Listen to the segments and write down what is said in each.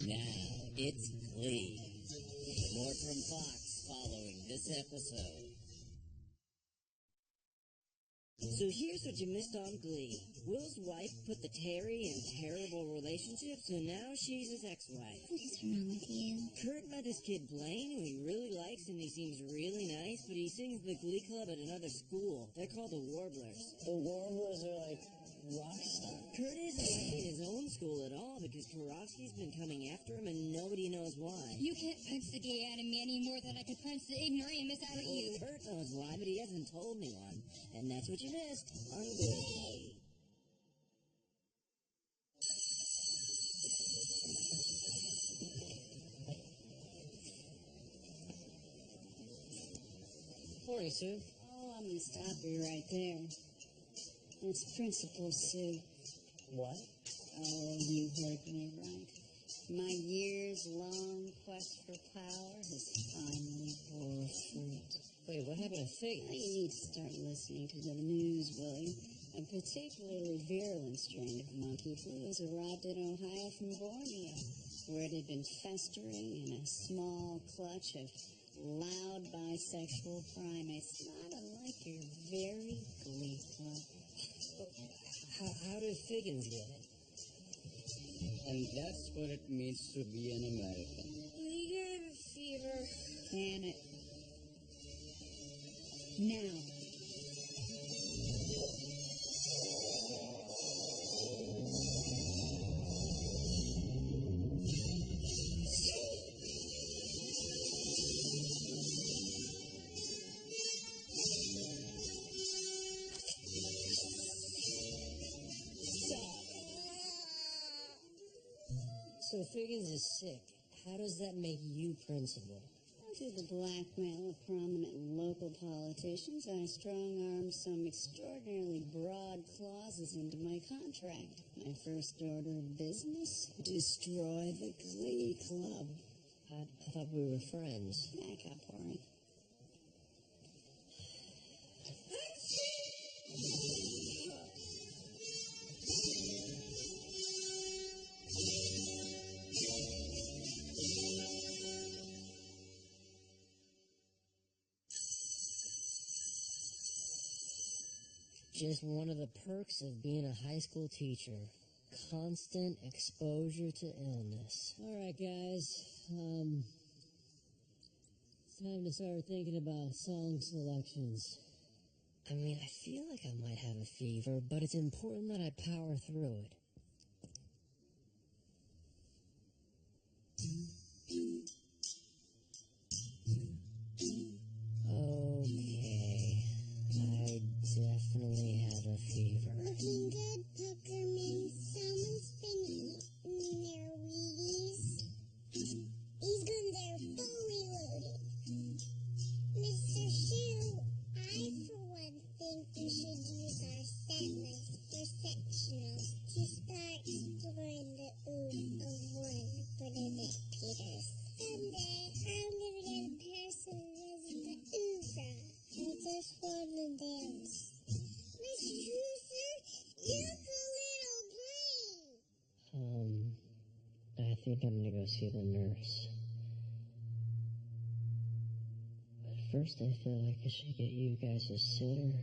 Now, it's Glee. More from Fox following this episode. So here's what you missed on Glee. Will's wife put the Terry in terrible relationships, so now she's his ex-wife. What is wrong with you? Kurt met this kid Blaine, who he really likes, and he seems really nice, but he sings the Glee Club at another school. They're called the Warblers. The Warblers are like rock stars. Kurt isn't liking his own school at all because Karofsky's been coming after him and nobody knows why. You can't punch the gay out of me any more than I could punch the ignoramus out of you. Kurt knows why, but he hasn't told me one. And that's what you missed on Glee. Morning, Sue. Oh, I'm going to stop you right there. It's Principal Sue. What? Oh, you heard me right. My years-long quest for power has finally bore fruit. Wait, what happened to Figgy? Well, you need to start listening to the news, will you? A particularly virulent strain of monkey flu has arrived in Ohio from Borneo, where it had been festering in a small clutch of loud bisexual primates, not unlike your very Glee Club. How did Figgins get it? And that's what it means to be an American. We have a fever. Can it? Now. So Figgins is sick. How does that make you principal? Through the blackmail of prominent local politicians, I strong-armed some extraordinarily broad clauses into my contract. My first order of business? Destroy the Glee Club. I thought we were friends. Back up, Warren. Just one of the perks of being a high school teacher. Constant exposure to illness. All right, guys. It's time to start thinking about song selections. I mean, I feel like I might have a fever, but it's important that I power through it. Okay. I definitely have a fever. Looking good, Peppermint. Someone's been eating their Wheaties. These guns are fully loaded. Mr. Shoe, I for one think we should use our set list for sectionals to start exploring the ooze of one for the Nick Peters. Someday, I'm gonna get a person as the oofra. I just wanna dance. Miss Trucer, you look a little plain. I think I'm gonna go see the nurse. But first I feel like I should get you guys a sitter.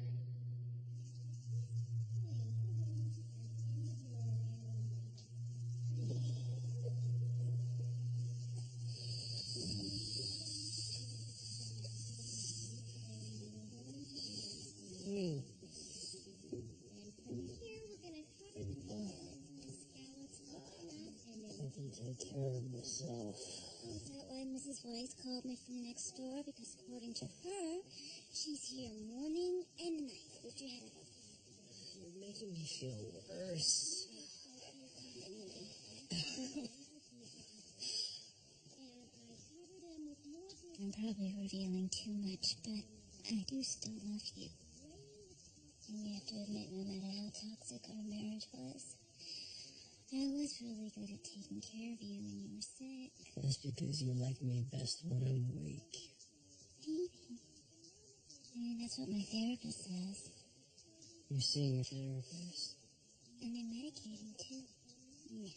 I can take care of myself. Oh, is that why Mrs. Weiss called me from next door? Because according to her, she's here morning and night. Did you have it? You're making me feel worse. I'm probably revealing too much, but I do still love you. And you have to admit, no matter how toxic our marriage was, I was really good at taking care of you when you were sick. That's because you like me best when I'm weak. Maybe. I mean, that's what my therapist says. You're seeing a therapist? And they're medicating, too. Yeah.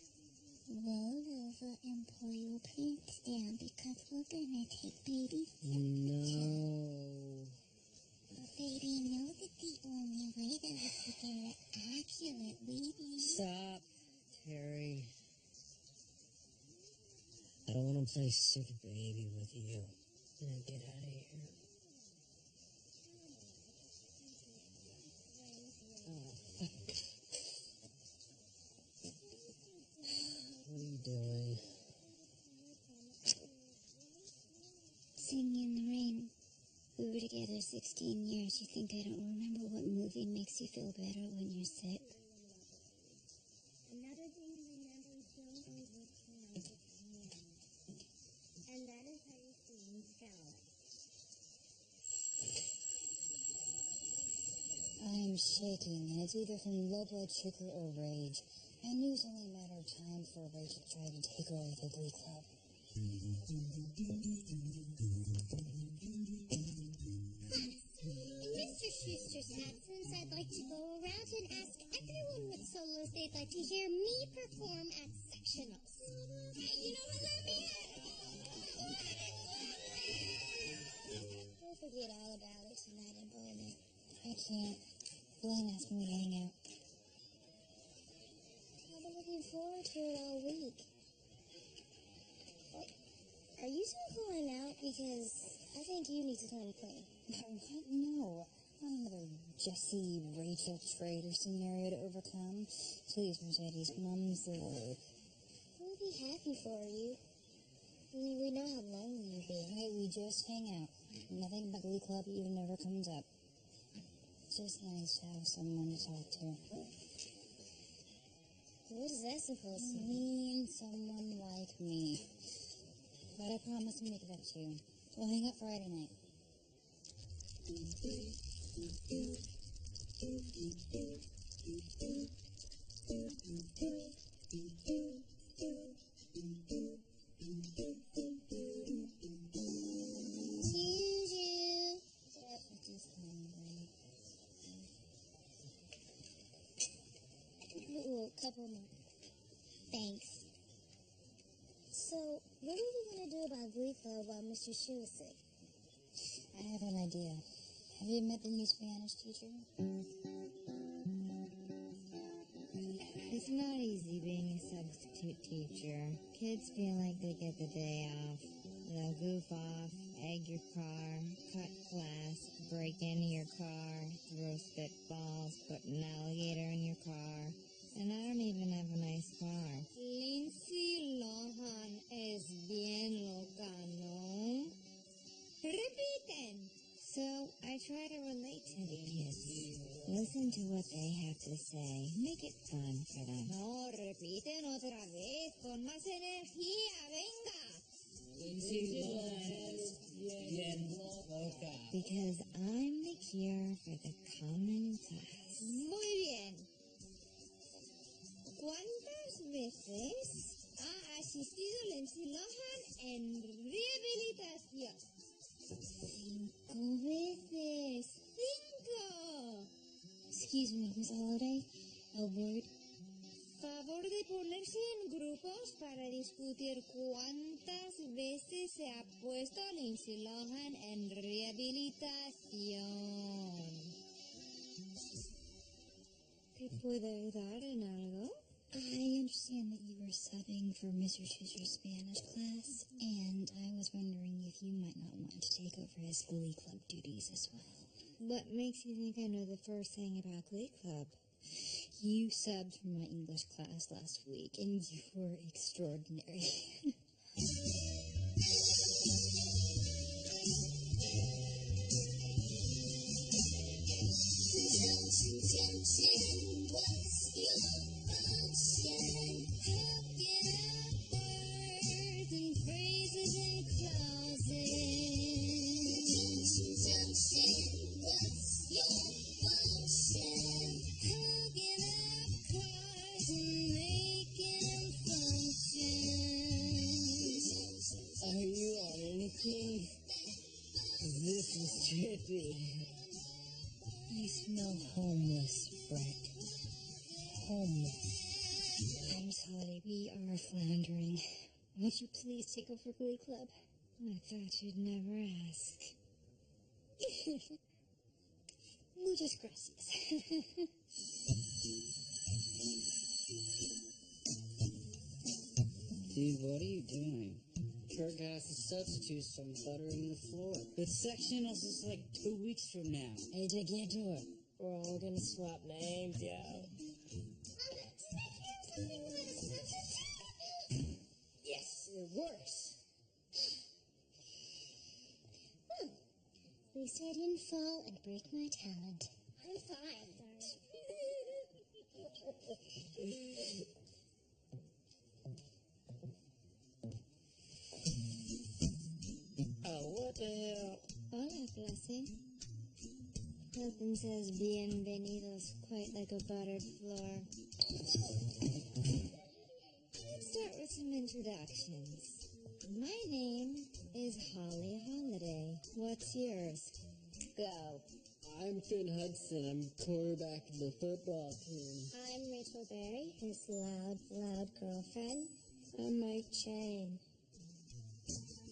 Roll over and pull your pants down because we're gonna take baby. No. But baby, know that the only way that we could get an accurate reading. Stop, Terry. I don't want to play sick baby with you. Now get out of here. Oh, fuck. What are you doing? Singing in the rain. We were together 16 years. You think I don't remember what movie makes you feel better when you're sick? Another thing to remember is don't overpronounce it. And that is how you sing Scarlet. I'm shaking, and it's either from low blood sugar or rage. I knew it was only a matter of time before Rachel tried to take over the Glee Club. Mr. Schuster's absence, I'd like to go around and ask everyone what solos they'd like to hear me perform at sectionals. You know what that means? We'll forget all about it tonight in Bowling. I can't. Blaine asked me to hang out. I've been looking forward to it all week. Are you two going out? Because I think you need to come clean. What? No. Not another Jesse, Rachel, traitor scenario to overcome. Please, Mercedes, Mom's the word. We'll be happy for you. Only we know how lonely you've been. Hey, we just hang out. Nothing about Glee Club even ever comes up. It's just nice to have someone to talk to. What is that supposed to mean? Mean someone like me. But I promise to make it up to you. We'll hang out Friday night. Juju. Yep, just hungry. Ooh, a couple more. Thanks. So, what are we going to do about Glee Club while Mr. Shu is sick? I have an idea. Have you met the new Spanish teacher? It's not easy being a substitute teacher. Kids feel like they get the day off. They'll goof off, egg your car, cut class, break into your car, throw spitballs, put an alligator in your car. And I don't even have a nice car. Lindsay Lohan es bien loca, ¿no? Repiten! So I try to relate to the kids. Listen to what they have to say. Make it fun for them. No, repiten otra vez con más energía. Venga! Because I'm the cure for the common class. Muy bien. ¿Cuántas veces ha asistido Lindsay Lohan en rehabilitación? 5 veces. 5. Excuse me, Miss Holiday. A word. Favor de ponerse en grupos para discutir cuántas veces se ha puesto Lindsay Lohan en rehabilitación. ¿Te puedo ayudar en algo? I understand that you were subbing for Mr. Schuster's Spanish class, and I was wondering if you might not want to take over his Glee Club duties as well. What makes you think I know the first thing about Glee Club? You subbed for my English class last week, and you were extraordinary. Are you on anything? This is trippy. You smell homeless, Brett. Homeless. I'm sorry, we are floundering. Won't you please take over Glee Club? I thought you'd never ask. Muchas gracias. Dude, what are you doing? Kirk has to substitute some buttering the floor. The sectionals is like 2 weeks from now. Hey, I can't do it. We're all gonna swap names, yo. Yes, it works. At least I didn't fall and break my talent. I'm fine, darling. Oh, what the hell? Hola, clase. Nothing says bienvenidos quite like a buttered floor. Let's start with some introductions. My name is Holly Holiday. What's yours? Go. I'm Finn Hudson. I'm quarterback of the football team. I'm Rachel Berry, his loud girlfriend. I'm Mike Chang.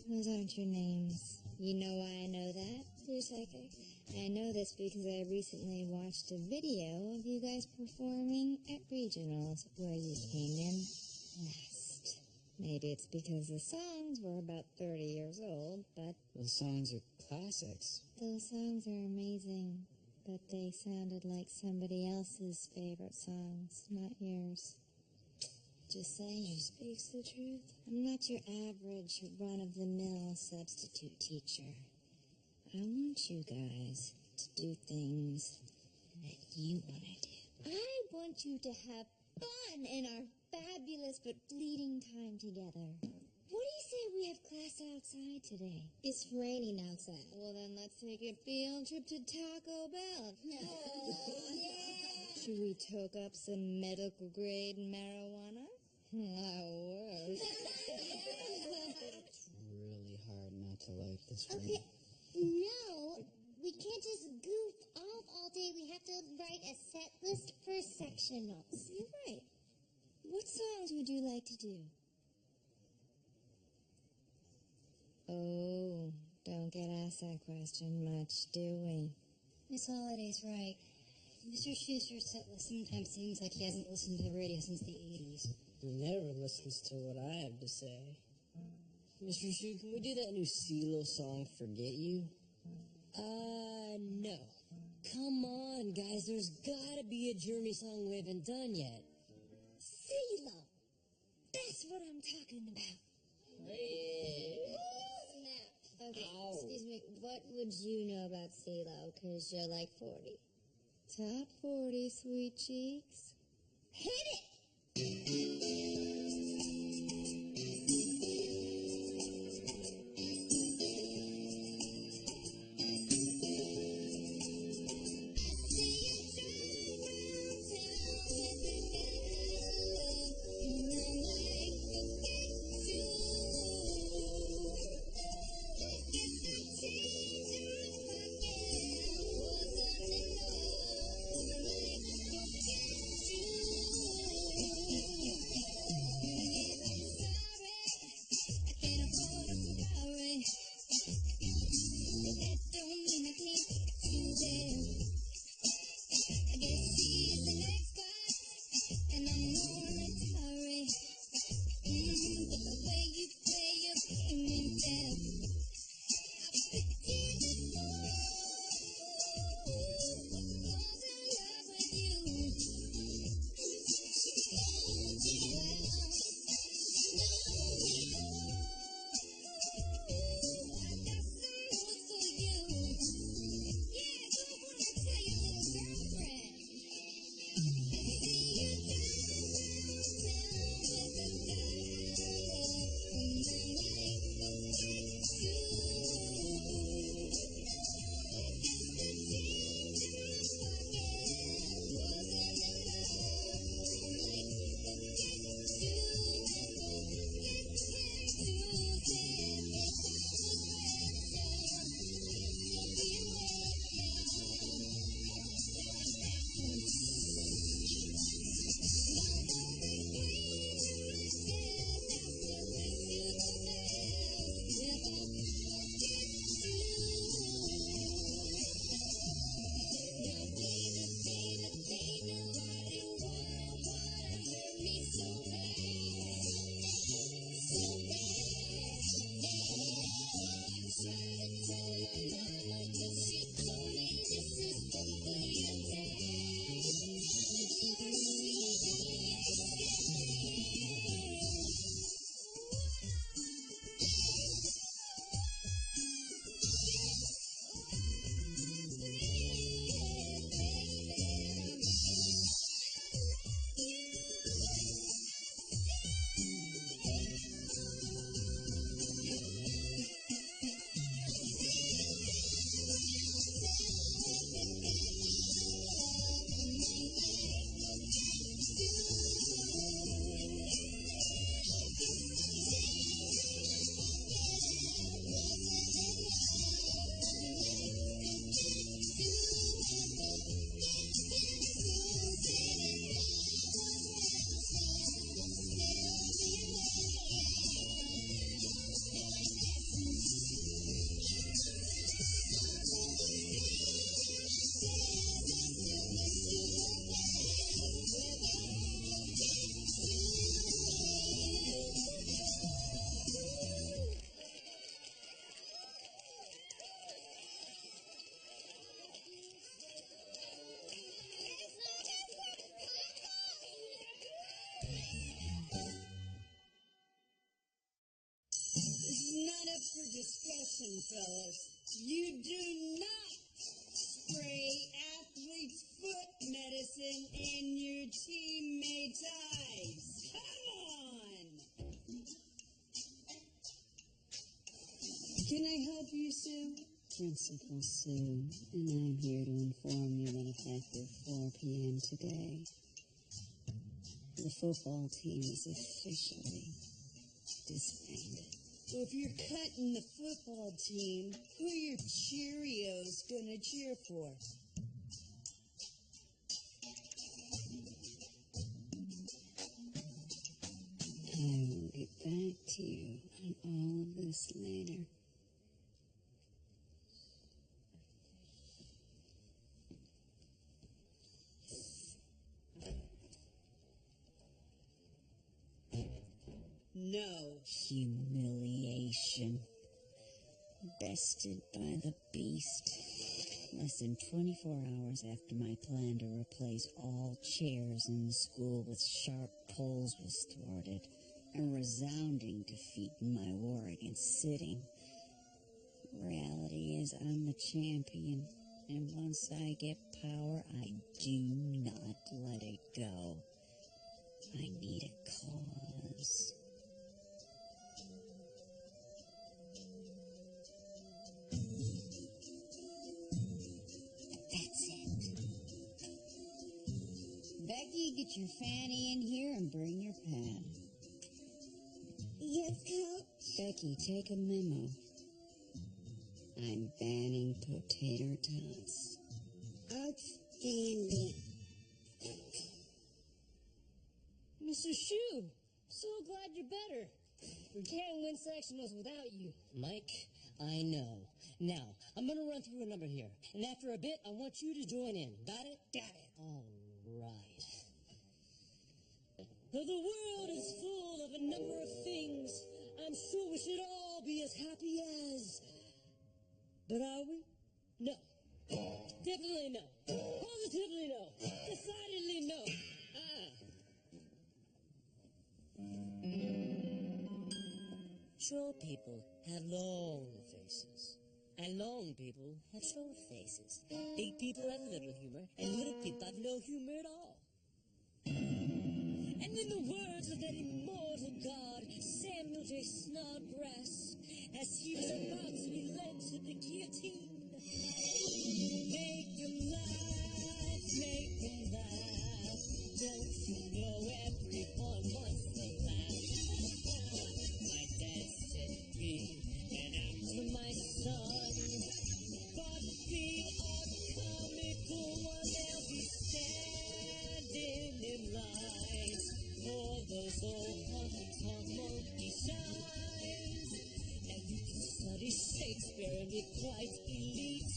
Those aren't your names. You know why I know that? You're psychic. I know this because I recently watched a video of you guys performing at regionals where you came in last. Maybe it's because the songs were about 30 years old, but Those songs are classics. those songs are amazing. But they sounded like somebody else's favorite songs, not yours. Just saying. She speaks the truth. I'm not your average run-of-the-mill substitute teacher. I want you guys to do things that you want to do. I want you to have fun in our fabulous but fleeting time together. What do you say we have class outside today? It's raining outside. Well, then let's take a field trip to Taco Bell. Oh, yeah. Should we toke up some medical-grade marijuana? I wish. It's really hard not to like this one. Okay, no, we can't just goof off all day. We have to write a set list for sectionals. You're right. What songs would you like to do? Oh, don't get asked that question much, do we? Miss Holiday's right. Mr. Schuster's set list sometimes seems like he hasn't listened to the radio since the 80s. He never listens to what I have to say. Mr. Shu, can we do that new CeeLo song, Forget You? No. Come on, guys, there's gotta be a Journey song we haven't done yet. CeeLo. That's what I'm talking about. Snap. Okay, Ow. excuse me. What would you know about CeeLo? Because you're like 40. Top 40, sweet cheeks. Hit it! not up for discussion, fellas. You do not spray athlete's foot medicine in your teammates' eyes. Come on! Can I help you, Sue? Principal Sue, and I'm here to inform you that effective 4 p.m. today, the football team is officially disbanded. Well, if you're cutting the football team, who are your Cheerios gonna cheer for? I will get back to you on all of this later. No. Humiliation. Bested by the beast. Less than 24 hours after my plan to replace all chairs in the school with sharp poles was thwarted, a resounding defeat in my war against sitting. Reality is I'm the champion, and once I get power, I do not let it go. I need a cause. That's it. Becky, get your fanny in here and bring your pad. Yes, Coach. Becky, take a memo. I'm banning potato tots. Outstanding. Mr. Shue, so glad you're better. We can't win sectionals without you. Mike, I know. Now, I'm gonna run through a number here, and after a bit, I want you to join in. Got it? Got it. All right. Though the world is full of a number of things, I'm sure we should all be as happy as... But are we? No. Definitely no. Positively no. Decidedly no. Short people have long faces, and long people have short faces. Big people have little humor, and little people have no humor at all. And in the words of that immortal god, Samuel J. Snodgrass, as he was about to be led to the guillotine, make them laugh, make them laugh. Don't you know everyone wants to laugh? My dad said be an actor, my son, but be a comical one. They'll be standing in lines for those old honky-tonk monkey shines. And you can study Shakespeare and be quite elite,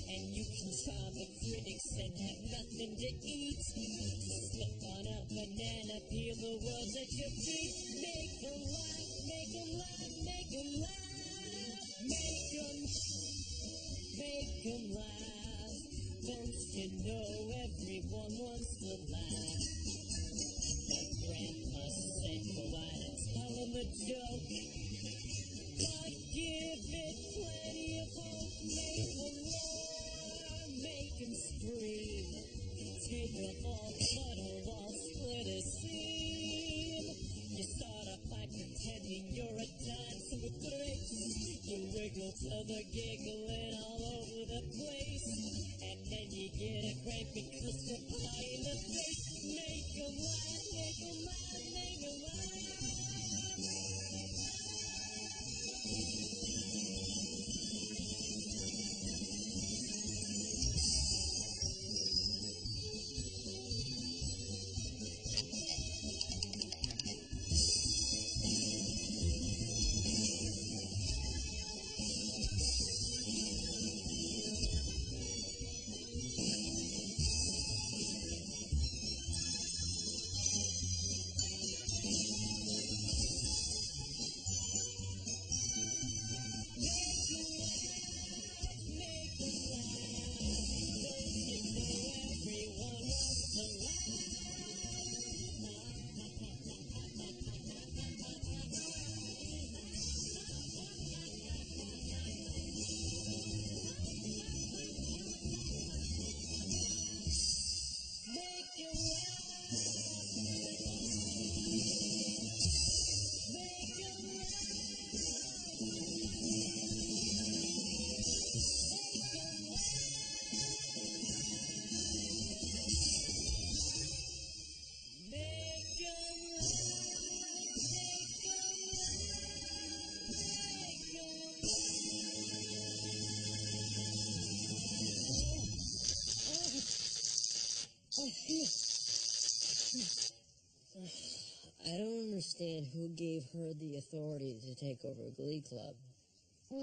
and you can charm the critics and have nothing to eat. Slip on a banana, peel the words at your feet. Make them laugh, make them laugh, make them laugh. Make them laugh. Don't you know everyone wants to laugh? My grandma said go out and tell them a joke, but give it plenty of hope. Make them roar, make them scream. Take a ball, cut a wall, split a seam. You start a fight pretending you're a dance with grace. You wiggle to the giggling all over the place, and then you get a great big crystal pie in the face. Make them laugh, make them laugh, make them laugh. understand who gave her the authority to take over Glee Club. What?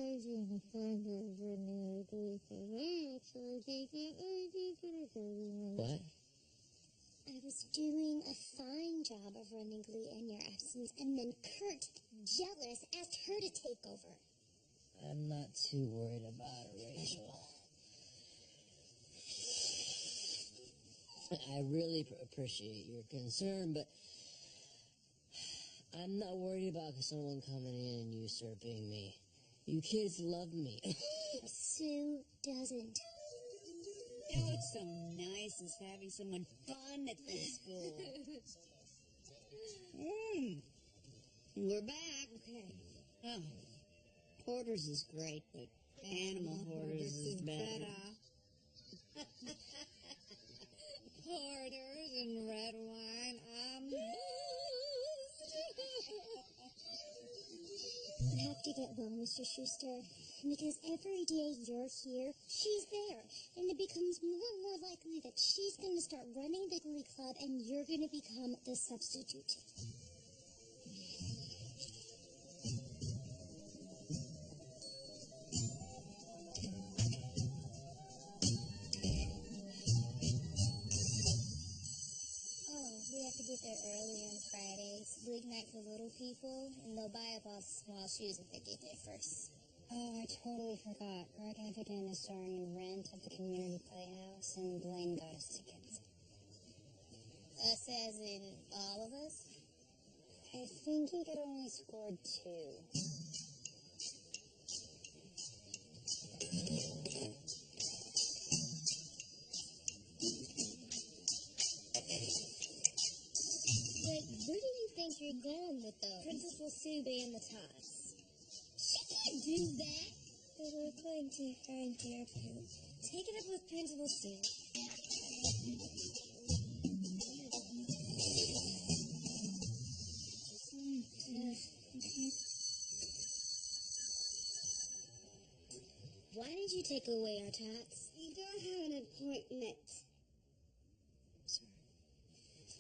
I was doing a fine job of running Glee in your absence, and then Kurt, jealous, asked her to take over. I'm not too worried about it, Rachel. I really appreciate your concern, but I'm not worried about someone coming in and usurping me. You kids love me. Sue doesn't. And what's so nice is having someone fun at this school. We're back. Okay. Oh, Porter's is great, but Animal Hoarders is better. Porters and red wine, I'm You have to get well, Mr. Schuster, because every day you're here, she's there, and it becomes more and more likely that she's going to start running the Glee Club, and you're going to become the substitute. We have to get there early on Friday. It's Big night for little people, and they'll buy up all the small shoes if they get there first. Oh, I totally forgot. Greg Evigan is starring in Rent at the Community Playhouse, and Blaine got us tickets. Us as in all of us? I think he could only score 2. Wait, where do you think you're going with those? Principal Sue and the Tots. She can't do that. But we're going to find her too. Take it up with Principal Sue. Okay. Why did you take away our tots? We don't have an appointment. Sorry.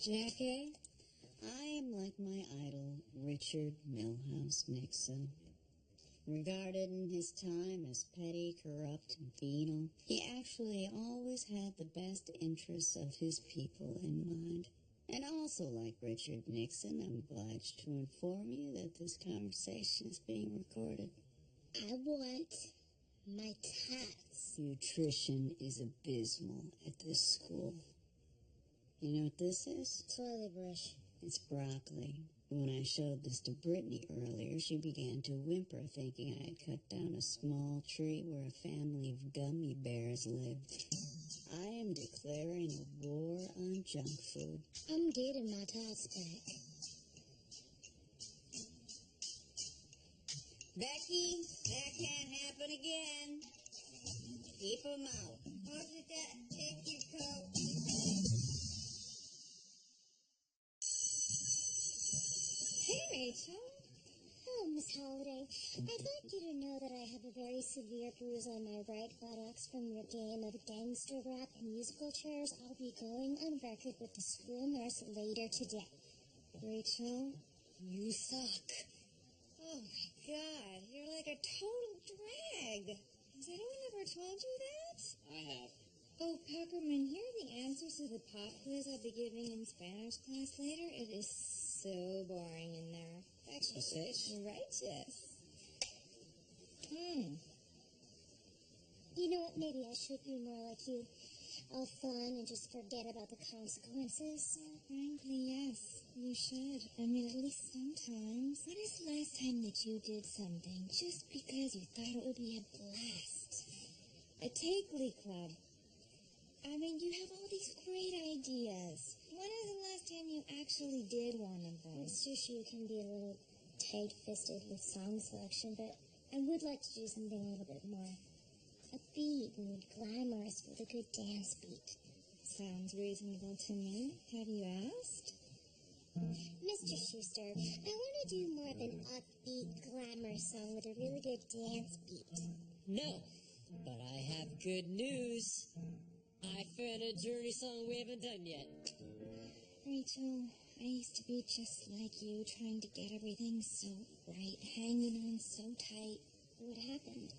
Jackie, I am like my idol, Richard Milhouse Nixon. Regarded in his time as petty, corrupt, and venal, he actually always had the best interests of his people in mind. And also, like Richard Nixon, I'm obliged to inform you that this conversation is being recorded. I want my tots. Nutrition is abysmal at this school. You know what this is? Toilet brush. It's broccoli. When I showed this to Brittany earlier, she began to whimper, thinking I had cut down a small tree where a family of gummy bears lived. I am declaring a war on junk food. I'm getting my tots back. Becky, that can't happen again. Keep 'em out. Look at that. Take your coat. Hey, Rachel. Hello, Miss Holliday. I'd like you to know that I have a very severe bruise on my right buttocks from your game of gangster rap and musical chairs. I'll be going on record with the school nurse later today. Rachel, you suck. Oh my God, you're like a total drag. Has anyone ever told you that? I have. Oh, Peppermint, here are the answers to the pop quiz I'll be giving in Spanish class later. It is so boring in there. Thanks, Miss H. Righteous. You know what? Maybe I should be more like you. All fun and just forget about the consequences. Frankly, yes, you should. I mean, at least sometimes. When is the last time that you did something just because you thought it would be a blast? Take Glee Club. I mean, you have all these great ideas. When is the last time you actually did one of them? Mr. Shu can be a little tight-fisted with song selection, but I would like to do something a little bit more upbeat and glamorous with a good dance beat. Sounds reasonable to me. Have you asked? Mr. Schuster, I want to do more of an upbeat, glamorous song with a really good dance beat. No, but I have good news. I found a Journey song we haven't done yet. Rachel, I used to be just like you, trying to get everything so right, hanging on so tight. What happened?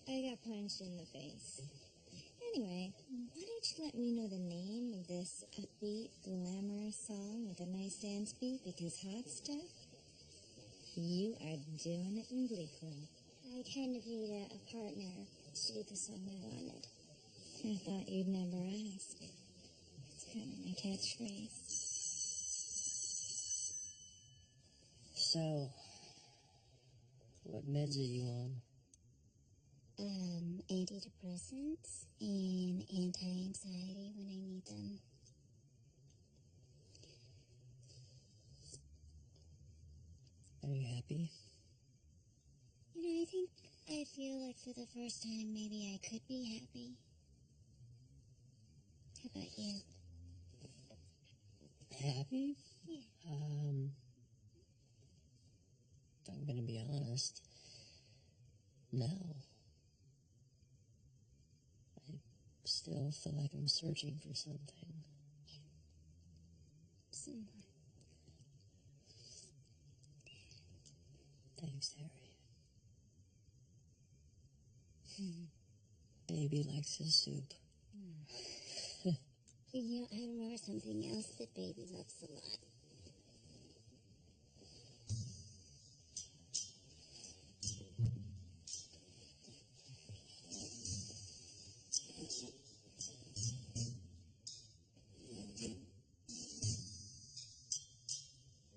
I got punched in the face. Anyway, why don't you let me know the name of this upbeat, glamorous song with a nice dance beat? Because hot stuff, you are doing it in Glee Club. I kind of need a partner to do the song I wanted. I thought you'd never ask. It's kind of my catchphrase. So, what meds are you on? Antidepressants and anti-anxiety when I need them. Are you happy? You know, I feel like for the first time maybe I could be happy. How about you? Happy? Yeah. I'm gonna be honest. No. I still feel like I'm searching for something. Similar. Thanks, Harry. Baby likes his soup. You know, I remember something else that Baby loves a lot.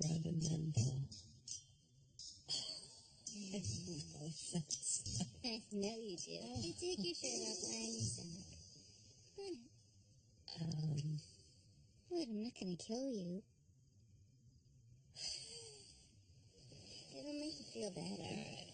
Rubbing men, Paul. I have no offense. I know you do. Hey, take your shirt off, lie on your stomach. What? I'm not gonna kill you. It'll make you feel better.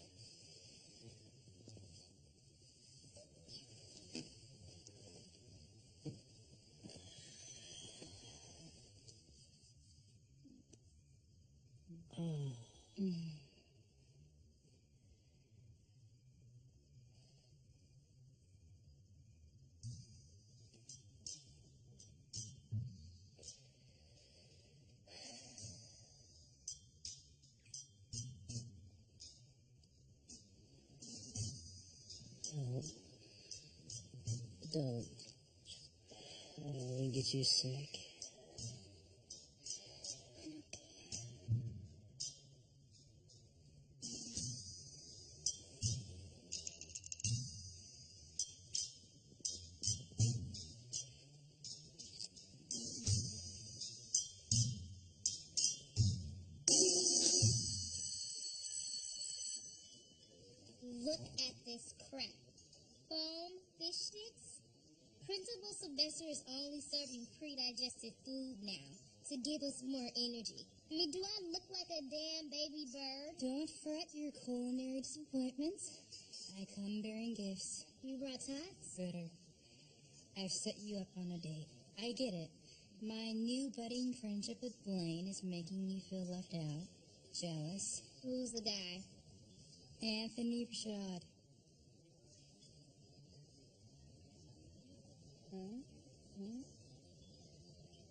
Don't. I don't want to get you sick. Look at this crap. Foam fish sticks? Principal Sylvester is only serving pre-digested food now to give us more energy. I mean, do I look like a damn baby bird? Don't fret your culinary disappointments. I come bearing gifts. You brought tots? Better. I've set you up on a date. I get it. My new budding friendship with Blaine is making you feel left out. Jealous. Who's the guy? Anthony Rashad.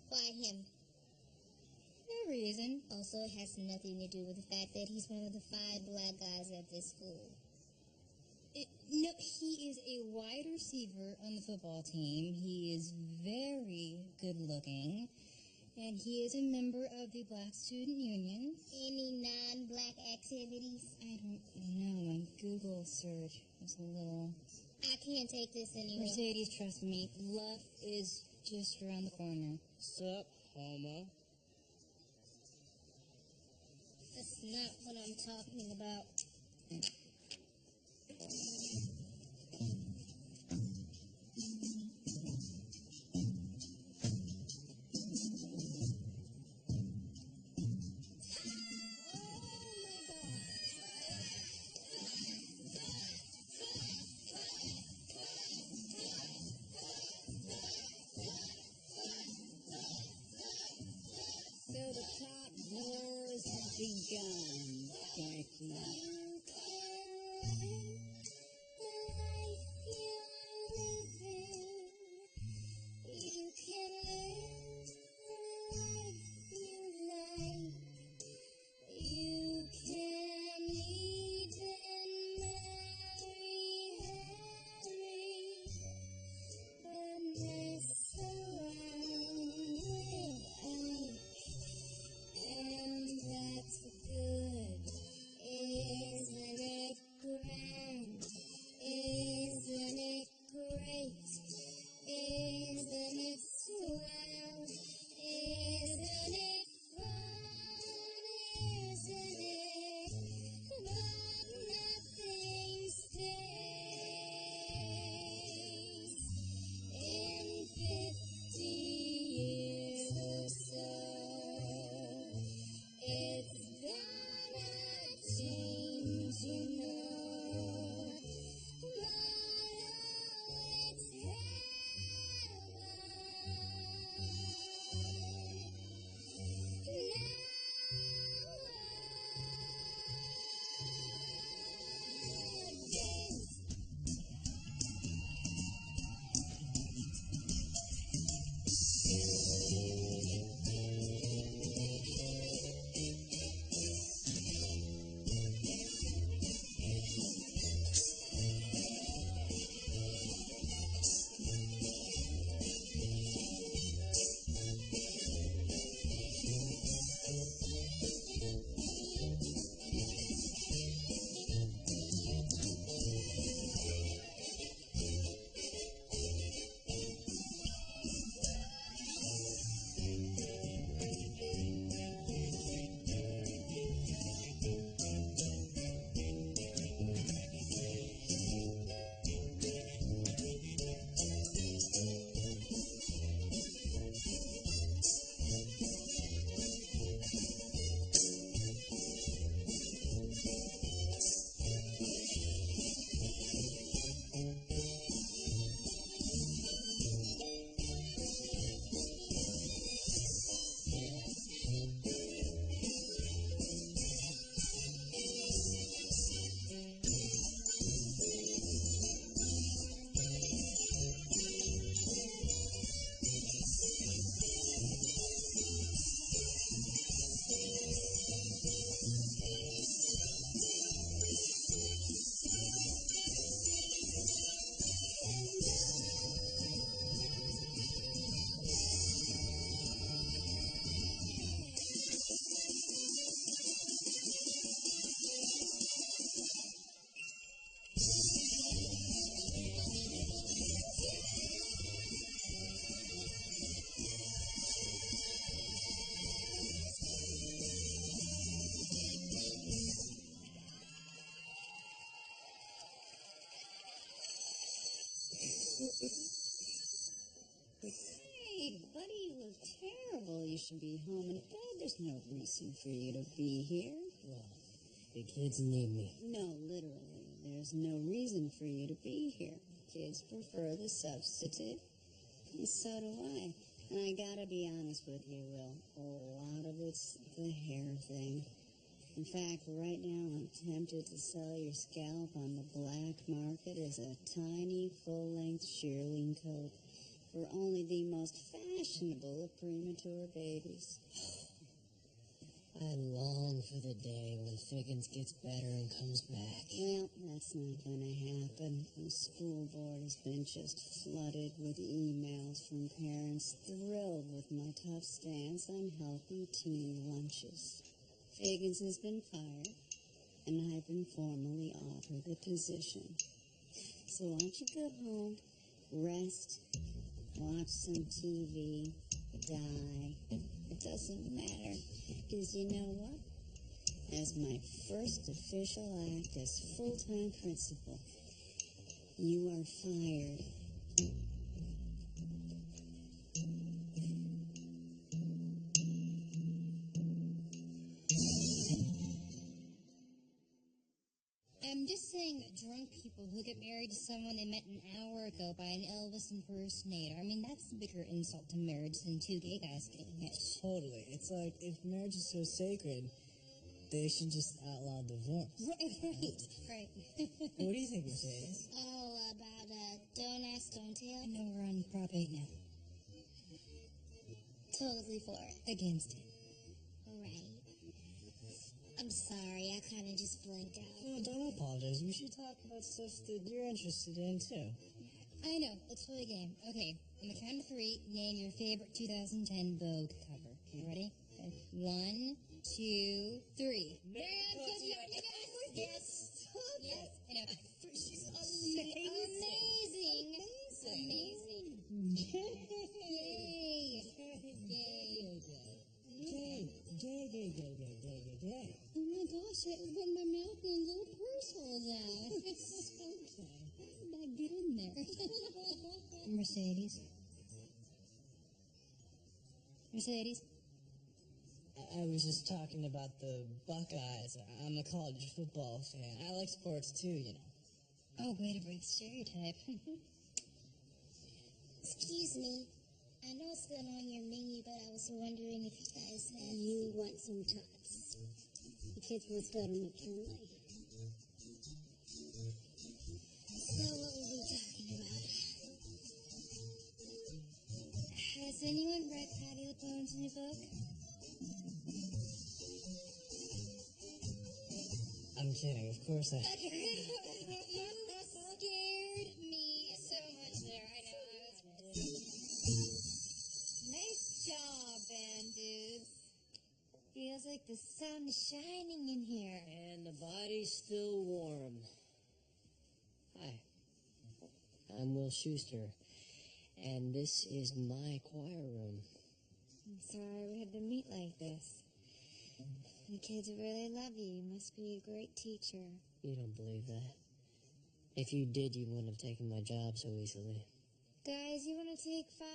Why him? No reason. Also, it has nothing to do with the fact that he's one of the 5 black guys at this school. No, he is a wide receiver on the football team. He is very good looking. And he is a member of the Black Student Union. Any non-black activities? I don't know. My Google search was a little... I can't take this anymore. Mercedes, trust me. Love is just around the corner. Sup, homo? That's not what I'm talking about. So the top wars have begun, Sparky. Hey, buddy, you look terrible. You should be home in bed. There's no reason for you to be here. Well, the kids need me. No, literally. There's no reason for you to be here. Kids prefer the substitute. And so do I. And I gotta be honest with you, Will. A lot of it's the hair thing. In fact, right now I'm tempted to sell your scalp on the black market as a tiny, full-length shearling coat for only the most fashionable of premature babies. I long for the day when Figgins gets better and comes back. Well, that's not gonna happen. The school board has been just flooded with emails from parents thrilled with my tough stance on healthy teen lunches. Figgins has been fired, and I've been formally offered the position. So why don't you go home, rest, watch some TV, die. It doesn't matter, because you know what? As my first official act as full-time principal, you are fired. I'm just saying that drunk people who get married to someone they met an hour ago by an Elvis impersonator. I mean, that's a bigger insult to marriage than two gay guys getting hitched. Totally. It's like, if marriage is so sacred, they should just outlaw divorce. Right. What do you think, Mercedes? Oh, about don't ask, don't tell? I know we're on Prop 8 now. Totally for it. Against it. Right. I'm sorry, I kind of just blanked out. No, don't apologize. We should talk about stuff that you're interested in, too. I know. Let's play a game. Okay. On the count of 3, name your favorite 2010 Vogue cover. Okay, ready? 1, 2, 3. Marianne Cotillard, you guys! Yes! Yes, I know. She's Amazing! Amazing! Yay! Gay. Oh my gosh, I opened my mouth and a little purse holes out. Okay. How did that get in there? Mercedes. Mercedes. I was just talking about the Buckeyes. I'm a college football fan. I like sports too, you know. Oh, way to break the stereotype. Excuse me. I know it's not on your menu, but I was wondering if you guys you want some tots. The kids must go to McKinley. So what were we talking about? Has anyone read Patti LuPone's new book? I'm kidding, of course I... You scared me so much there. I know, I was nice job, band dudes. Feels like the sun's shining in here. And the body's still warm. Hi. I'm Will Schuster. And this is my choir room. I'm sorry we had to meet like this. The kids really love you. You must be a great teacher. You don't believe that. If you did, you wouldn't have taken my job so easily. Guys, you want to take 5?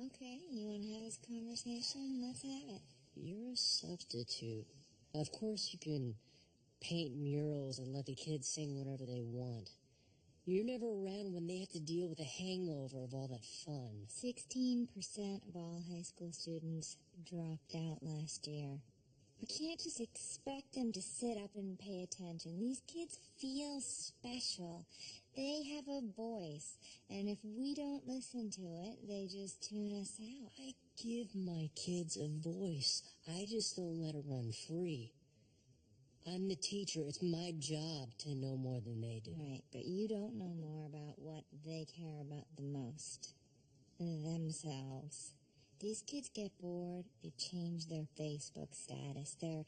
Okay, you want to have this conversation? Let's have it. You're a substitute. Of course you can paint murals and let the kids sing whatever they want. You're never around when they have to deal with the hangover of all that fun. 16% of all high school students dropped out last year. We can't just expect them to sit up and pay attention. These kids feel special. They have a voice, and if we don't listen to it, they just tune us out. I give my kids a voice. I just don't let it run free. I'm the teacher. It's my job to know more than they do. Right, but you don't know more about what they care about the most. Themselves. These kids get bored, they change their Facebook status. They're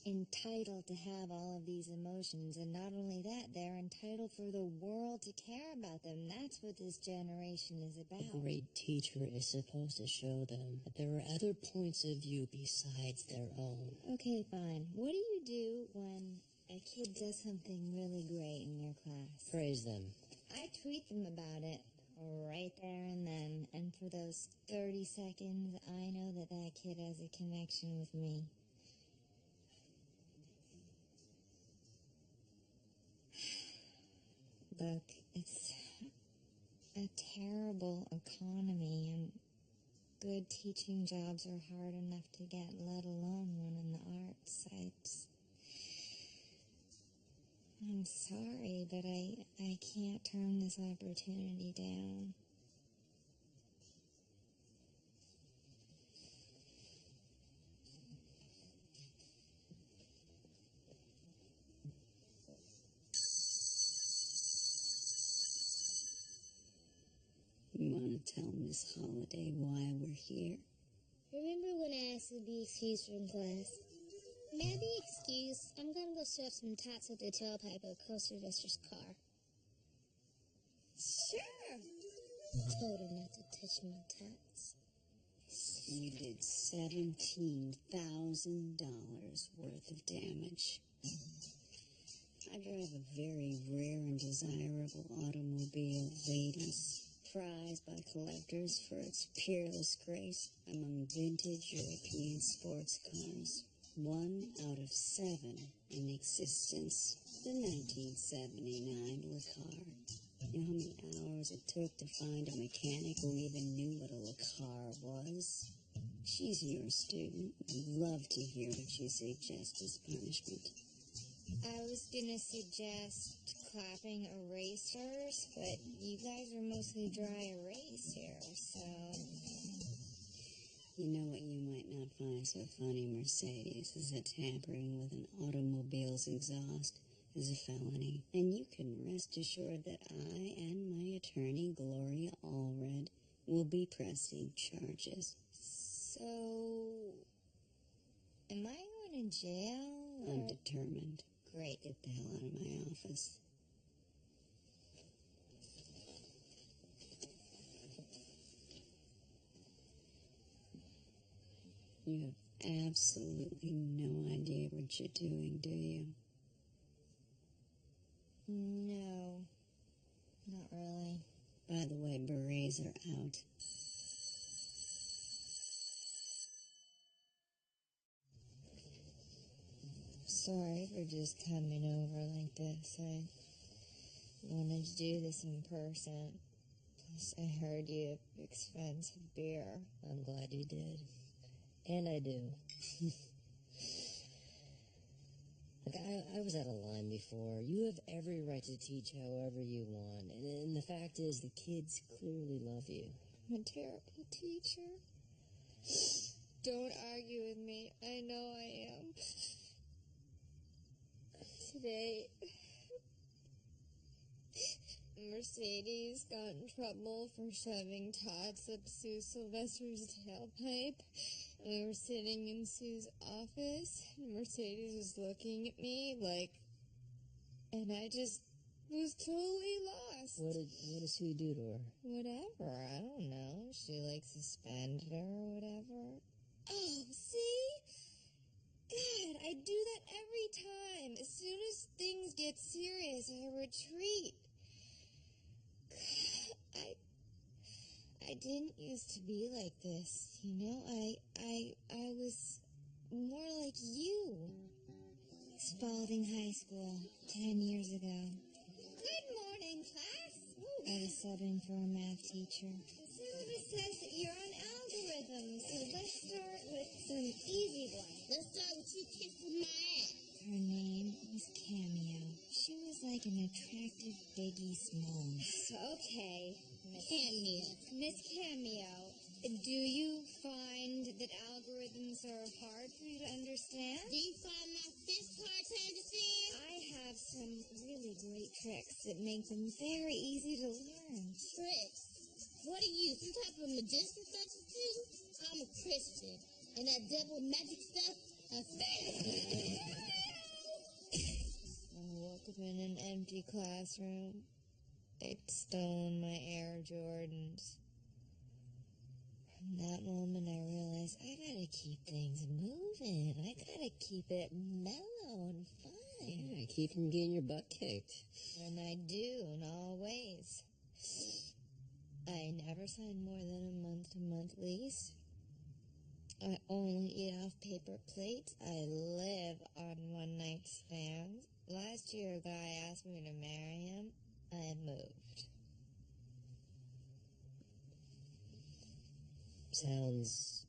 entitled to have all of these emotions, and not only that, they're entitled for the world to care about them. That's what this generation is about. A great teacher is supposed to show them that there are other points of view besides their own. Okay, fine. What do you do when a kid does something really great in your class. Praise them. I tweet them about it right there and then, and for those 30 seconds, I know that that kid has a connection with me. Look, it's a terrible economy, and good teaching jobs are hard enough to get, let alone one in the arts. I'm sorry, but I can't turn this opportunity down. You want to tell Miss Holiday why we're here? Remember when I asked to be excused from class? May I be excused? I'm gonna go shove some tots at the tailpipe of Postmaster's car. Sure. Told her not to touch my tots. You did $17,000 worth of damage. I drive a very rare and desirable automobile, ladies, prized by collectors for its peerless grace among vintage European sports cars. 1 out of 7 in existence. The 1979 car. You know how many hours it took to find a mechanic who even knew what a car was? She's your student. I'd love to hear what you suggest as punishment. I was gonna suggest clapping erasers, but you guys are mostly dry erase here, so... You know what you might not find so funny, Mercedes, is that tampering with an automobile's exhaust is a felony. And you can rest assured that I and my attorney, Gloria Allred, will be pressing charges. So... am I going to jail? I'm determined. Great. Get the hell out of my office. You have absolutely no idea what you're doing, do you? No, not really. By the way, berets are out. Sorry for just coming over like this. I wanted to do this in person. Plus, I heard you have expensive beer. I'm glad you did. And I do. Look, I was out of line before. You have every right to teach however you want. And the fact is, the kids clearly love you. I'm a terrible teacher. Don't argue with me. I know I am. Today, Mercedes got in trouble for shoving tots up Sue Sylvester's tailpipe. And we were sitting in Sue's office, and Mercedes was looking at me like, and I just was totally lost. What did Sue do to her? Whatever, I don't know. She like suspended her or whatever. Oh, see? God, I do that every time. As soon as things get serious, I retreat. God, I didn't used to be like this, you know? I was more like you. Spalding High School, 10 years ago. Good morning, class. I was subbing for a math teacher. The syllabus says that you're on algorithms, so let's start with some easy ones. Let's start with you kissing my ass. Her name was Cameo. She was like an attractive Biggie Smalls. Okay, Cameo. Miss Cameo, do you find that algorithms are hard for you to understand? Do you find my fist hard to understand? I have some really great tricks that make them very easy to learn. Tricks? What are you, some type of magician substitute? I'm a Christian, and that devil magic stuff, I woke up in an empty classroom. They'd stolen my Air Jordans. From that moment, I realized I gotta keep things moving. I gotta keep it mellow and fun. Yeah, keep from getting your butt kicked. And I do in all ways. I never sign more than a month-to-month lease. I only eat off paper plates. I live on one-night stands. Last year, a guy asked me to marry him. I moved. Sounds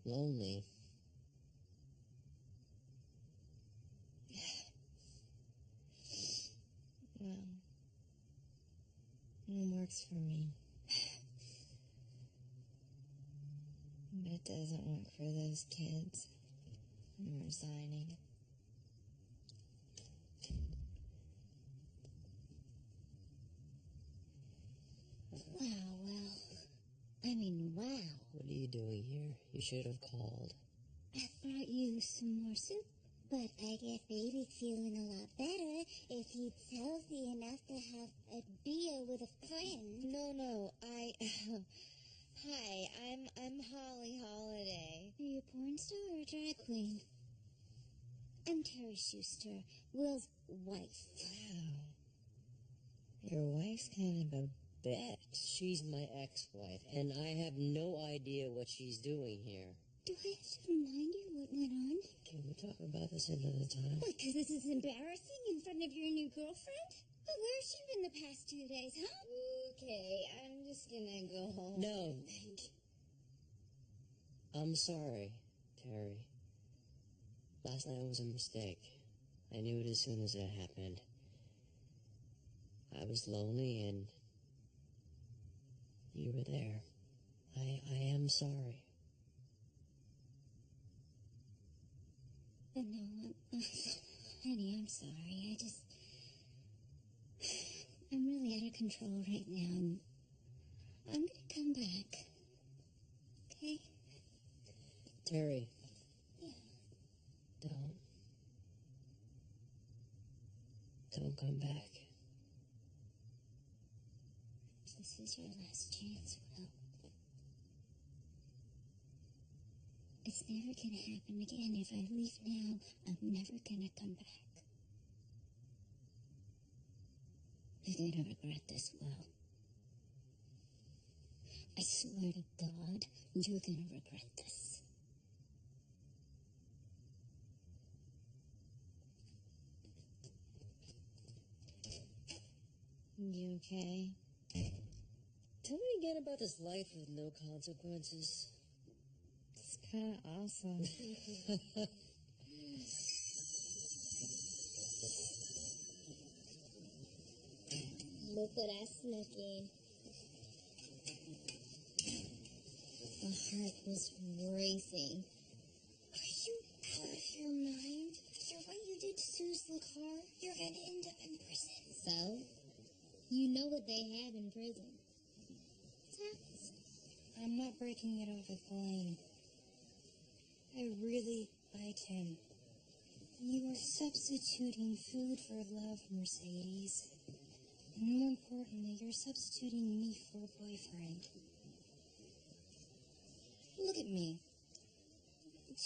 lonely. Well, it works for me. But it doesn't work for those kids. I'm resigning. Wow, well, I mean, wow. What are you doing here? You should have called. I brought you some more soup, but I guess baby's feeling a lot better if he's healthy enough to have a beer with a friend. No, Hi, I'm Holly Holiday. Are you a porn star or a drag queen? I'm Terry Schuster, Will's wife. Wow. Your wife's kind of a bitch. She's my ex-wife, and I have no idea what she's doing here. Do I have to remind you what went on? Can we talk about this another time? What, because this is embarrassing in front of your new girlfriend? Well, where's she been the past 2 days, huh? Okay, I'm just gonna go home. No. I'm sorry, Terry. Last night was a mistake. I knew it as soon as it happened. I was lonely and you were there. I am sorry. No, honey, I'm sorry. I'm really out of control right now, and I'm gonna come back. Okay? Terry. Yeah. Don't come back. This is your last chance, Will. It's never gonna happen again. If I leave now, I'm never gonna come back. You're gonna regret this, Will. I swear to God, you're gonna regret this. You okay? Tell me again about this life with no consequences. It's kind of awesome. Look what I snuck in. My heart was racing. Are you out of your mind? After what you did to Sue's car, you're gonna end up in prison. So? You know what they have in prison. Tax. I'm not breaking it off with Blaine. I really like him. You are substituting food for love, Mercedes. And more importantly, you're substituting me for a boyfriend. Look at me.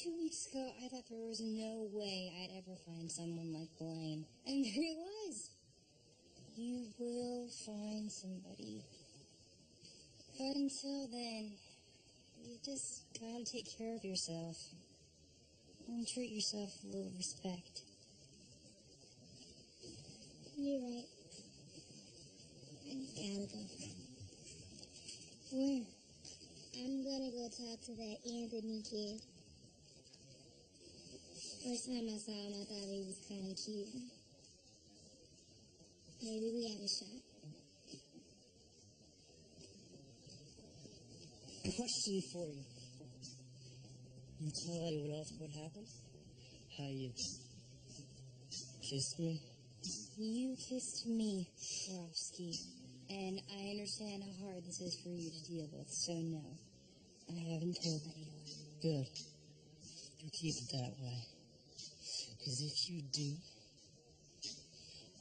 2 weeks ago, I thought there was no way I'd ever find someone like Blaine. And there he was. You will find somebody. But until then, you just gotta take care of yourself. And treat yourself with a little respect. You're right. I gotta go. Where? I'm gonna go talk to that Anthony kid. First time I saw him, I thought he was kind of cute. Maybe we have a shot. Question for you. You tell anyone else what happened? How you kissed me? You kissed me, Karofsky. And I understand how hard this is for you to deal with, so no. I haven't told anyone. Good. You keep it that way. Because if you do,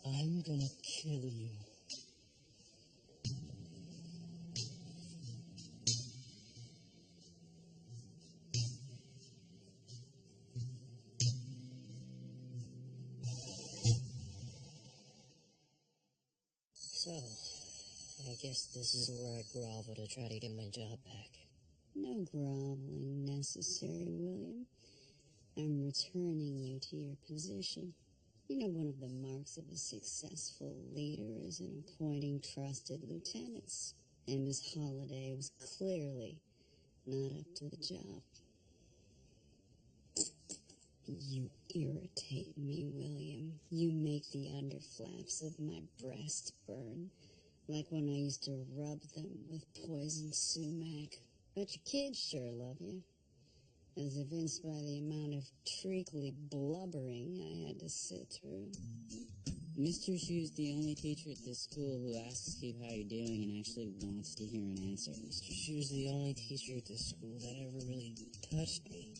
I'm gonna kill you. guess this is where I grovel to try to get my job back. No groveling necessary, William. I'm returning you to your position. You know, one of the marks of a successful leader is in appointing trusted lieutenants. And Miss Holliday was clearly not up to the job. You irritate me, William. You make the underflaps of my breast burn, like when I used to rub them with poisoned sumac. But your kids sure love you, as evinced by the amount of treacly blubbering I had to sit through. Mr. Shu's the only teacher at this school who asks you how you're doing and actually wants to hear an answer. Mr. Shu's the only teacher at this school that ever really touched me.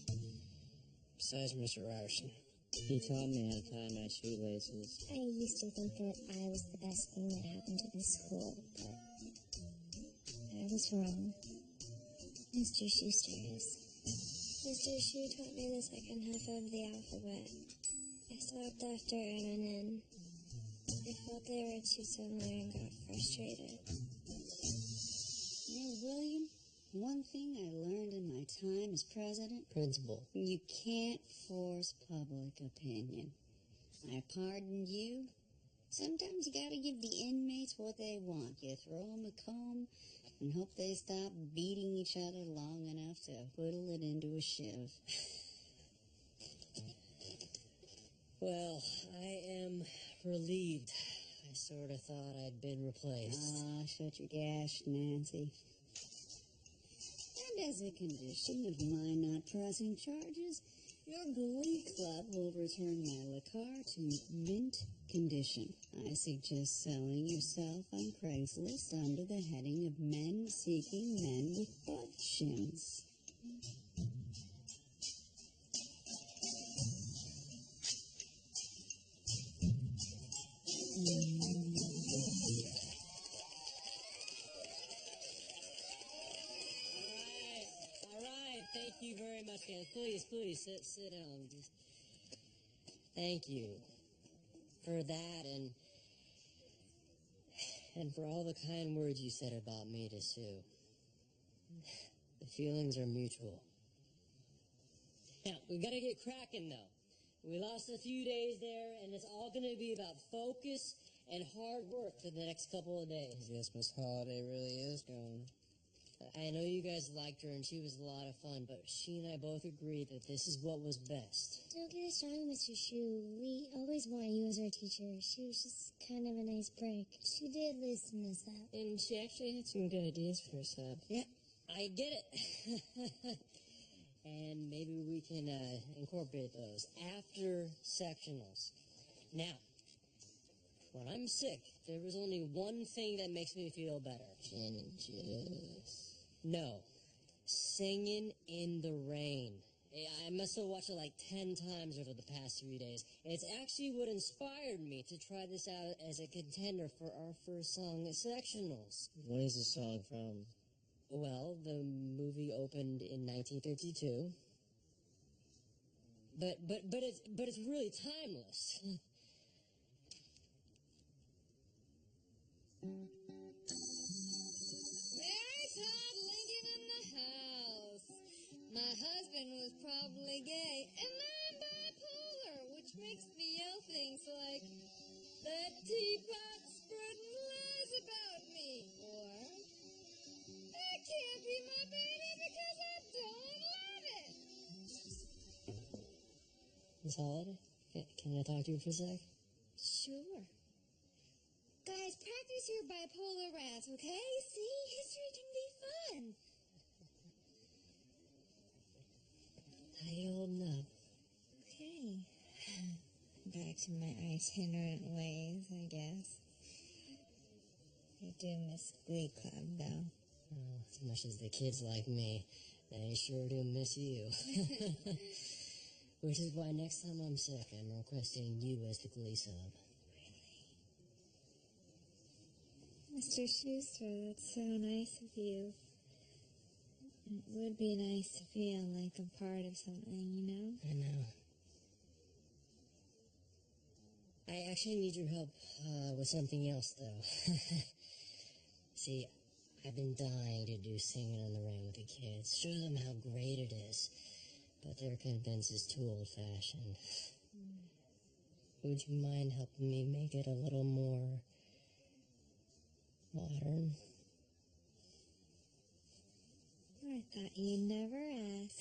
Besides Mr. Ryerson. He taught me how to tie my shoelaces. I used to think that I was the best thing that happened to this school, but I was wrong. Mr. Schuster is. Mr. Shu taught me the second half of the alphabet. I stopped after M and N. I felt they were too similar and got frustrated. You know, William, one thing I learned in my time as president... Principal. You can't force public opinion. I pardoned you. Sometimes you gotta give the inmates what they want. You throw them a comb and hope they stop beating each other long enough to whittle it into a shiv. Well, I am relieved. I sort of thought I'd been replaced. Ah, shut your gash, Nancy. And as a condition of my not pressing charges, your Glee Club will return my Lacar to mint condition. I suggest selling yourself on Craigslist under the heading of Men Seeking Men with Butt Shims. All right. Thank you very much, guys. Please, sit down. Thank you for that and for all the kind words you said about me to Sue. The feelings are mutual. Now, we gotta get cracking, though. We lost a few days there, and it's all gonna be about focus and hard work for the next couple of days. Yes, Miss Holliday really is going. I know you guys liked her, and she was a lot of fun, but she and I both agreed that this is what was best. Don't get us wrong, Mr. Shu. We always want you as our teacher. She was just kind of a nice break. She did loosen us up. And she actually had some good ideas for a sub. Yeah, I get it. And maybe we can incorporate those after sectionals. Now, when I'm sick, there is only one thing that makes me feel better. Gin and juice. No. Singing in the Rain. I must have watched it like 10 times over the past 3 days. It's actually what inspired me to try this out as a contender for our first song at sectionals. What is the song from? Well, the movie opened in 1952. But it's really timeless. There's Todd Lincoln in the house. My husband was probably gay, and I'm bipolar, which makes me yell things like, "That teapot's spreading lies about me," or, "That can't be my baby because I don't love it." Miss Holiday, can I talk to you for a sec? Sure. Guys, practice your bipolar rants, okay? See, history can be fun. How you holding up? Okay. Back to my itinerant ways, I guess. I do miss Glee Club, though. Oh, as much as the kids like me, they sure do miss you. Which is why next time I'm sick, I'm requesting you as the Glee sub. Mr. Schuster, that's so nice of you. It would be nice to feel like a part of something, you know? I know. I actually need your help with something else, though. See, I've been dying to do Singing in the Rain with the kids, show them how great it is, but they're convinced it's too old-fashioned. Would you mind helping me make it a little more modern? I thought you'd never ask.